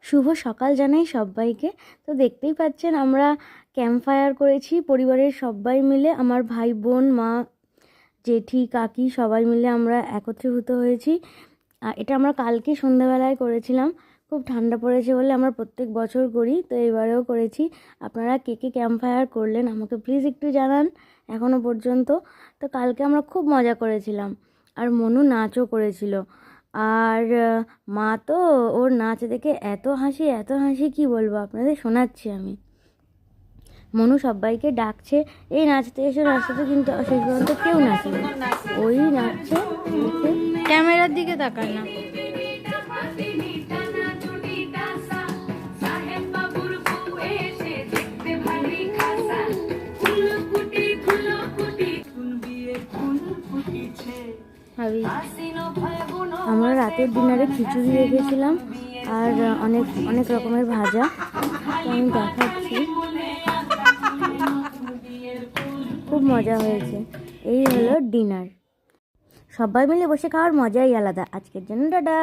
শুভ সকাল জানাই সবাইকে। তো দেখতেই পাচ্ছেন আমরা ক্যাম্প ফায়ার করেছি পরিবারের সবাই মিলে, আমার ভাই বোন, মা, জেঠি, কাকি সবাই মিলে আমরা একত্রীভূত হয়েছি। এটা আমরা কালকে সন্ধ্যাবেলায় করেছিলাম। খুব ঠান্ডা পড়েছে বলে আমরা প্রত্যেক বছর করি, তো এবারেও করেছি। আপনারা কে কে ক্যাম্প ফায়ার করলেন আমাকে প্লিজ একটু জানান এখনও পর্যন্ত। তো কালকে আমরা খুব মজা করেছিলাম, আর মনু নাচও করেছিল। আর মা তো ওর নাচ দেখে এত হাসি কি বলবো আপনাদের, শোনাচ্ছি আমি। মনু সবাইকে ডাকছে এই নাচতে এসে, নাচতে, কিন্তু শেষ পর্যন্ত কেউ নাচেনি, ওই নাচছে। ক্যামেরার দিকে তাকায় না। আমরা রাতের ডিনারে খিচুড়ি রেখেছিলাম আর অনেক অনেক রকমের ভাজা, তো আমি দেখাচ্ছি। খুব মজা হয়েছে। এই হলো ডিনার, সবাই মিলে বসে খাওয়ার মজাই আলাদা। আজকের জন্য টাটা।